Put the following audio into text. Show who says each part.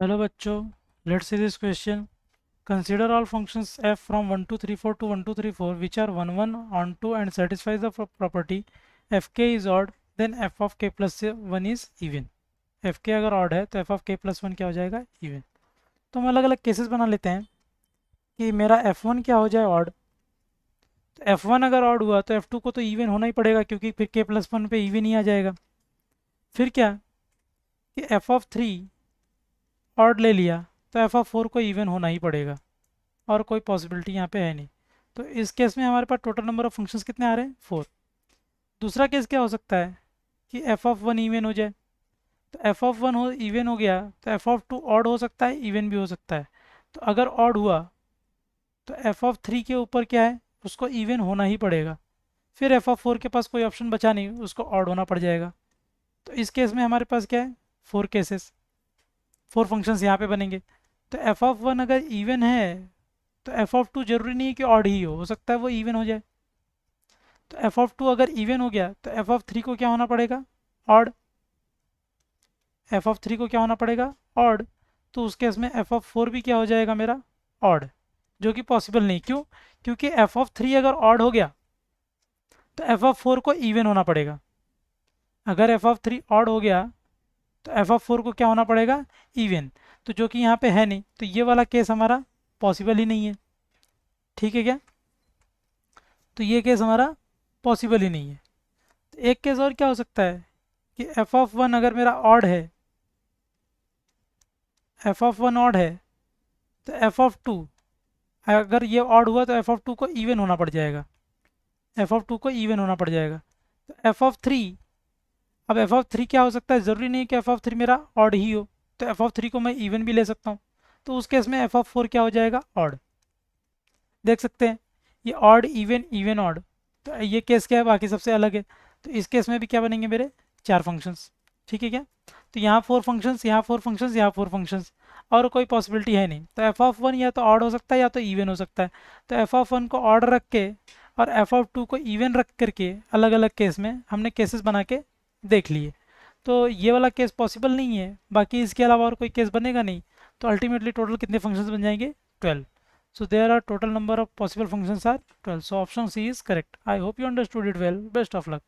Speaker 1: Hello बच्चों, let's see this question. Consider all functions f from 1 to 3 4 to 1 to 3 4 which are 1 1 on 2 and satisfies the property fk is odd, then f of k plus 1 is even. fk अगर odd है तो f of k plus 1 क्या हो जाएगा? even. तो हम अलग अलग केसेस बना लेते हैं कि मेरा f1 क्या हो जाए? odd. तो f1 अगर odd हुआ तो f2 को तो even होना ही पड़ेगा क्योंकि फिर k plus 1 पे even ही आ जाएगा. फिर क्या कि f of 3 odd ले लिया तो f of 4 को even होना ही पड़ेगा और कोई पॉसिबिलिटी यहाँ पे है नहीं. तो इस केस में हमारे पास टोटल नंबर ऑफ फंक्शंस कितने आ रहे हैं? 4. दूसरा केस क्या हो सकता है कि एफ ऑफ वन इवन हो जाए. तो एफ ऑफ वन हो इवन हो गया तो एफ ऑफ टू ऑड हो सकता है, इवन भी हो सकता है. तो अगर ऑड हुआ तो एफ ऑफ थ्री के ऊपर क्या है? उसको इवन होना ही पड़ेगा. फिर एफ ऑफ फोर के पास कोई ऑप्शन बचा नहीं, उसको ऑड होना पड़ जाएगा. तो इस केस में हमारे पास क्या है? 4 केसेस, 4 फंक्शंस यहाँ पे बनेंगे. तो एफ ऑफ वन अगर इवन है तो एफ ऑफ टू जरूरी नहीं है कि ऑड ही हो सकता है वो इवन हो जाए. तो एफ ऑफ टू अगर इवन हो गया तो एफ ऑफ थ्री को क्या होना पड़ेगा? ऑड. एफ ऑफ थ्री को क्या होना पड़ेगा? ऑड. तो उस केस में एफ ऑफ फोर भी क्या हो जाएगा मेरा? ऑड. जो कि पॉसिबल नहीं. क्यों? क्योंकि एफ ऑफ थ्री अगर ऑड हो गया तो एफ ऑफ फोर को इवन होना पड़ेगा. अगर एफ ऑफ थ्री ऑड हो गया तो एफ ऑफ फोर को क्या होना पड़ेगा? इवन. तो जो कि यहाँ पे है नहीं, तो ये वाला केस हमारा पॉसिबल ही नहीं है. ठीक है क्या? तो ये केस हमारा पॉसिबल ही नहीं है. तो एक केस और क्या हो सकता है कि एफ ऑफ वन अगर मेरा ऑड है, एफ ऑफ वन ऑड है, तो एफ ऑफ टू अगर ये ऑड हुआ तो एफ ऑफ टू को इवन होना पड़ जाएगा. एफ ऑफ टू को इवन होना पड़ जाएगा. तो एफ ऑफ थ्री, अब एफ ऑफ थ्री क्या हो सकता है? ज़रूरी नहीं कि एफ ऑफ थ्री मेरा ऑड ही हो. तो एफ ऑफ थ्री को मैं इवन भी ले सकता हूँ. तो उस केस में एफ ऑफ फोर क्या हो जाएगा? ऑड. देख सकते हैं ये ऑड इवन इवन ऑड. तो ये केस क्या है? बाकी सबसे अलग है. तो इस केस में भी क्या बनेंगे मेरे? 4 फंक्शंस. ठीक है क्या? तो यहाँ 4 फंक्शंस, यहाँ 4 फंक्शंस, यहाँ 4 फंक्शंस, और कोई पॉसिबिलिटी है नहीं. तो एफ ऑफ वन या तो ऑड हो सकता है या तो इवन हो सकता है. तो एफ ऑफ वन को ऑड रख के और एफ ऑफ टू को इवन रख करके अलग अलग केस में हमने केसेस बना के देख लिए. तो ये वाला केस पॉसिबल नहीं है, बाकी इसके अलावा और कोई केस बनेगा नहीं. तो अल्टीमेटली टोटल कितने फंक्शंस बन जाएंगे? 12. So there are total number of possible functions are 12. So option C is correct. I hope you understood it well. Best of luck.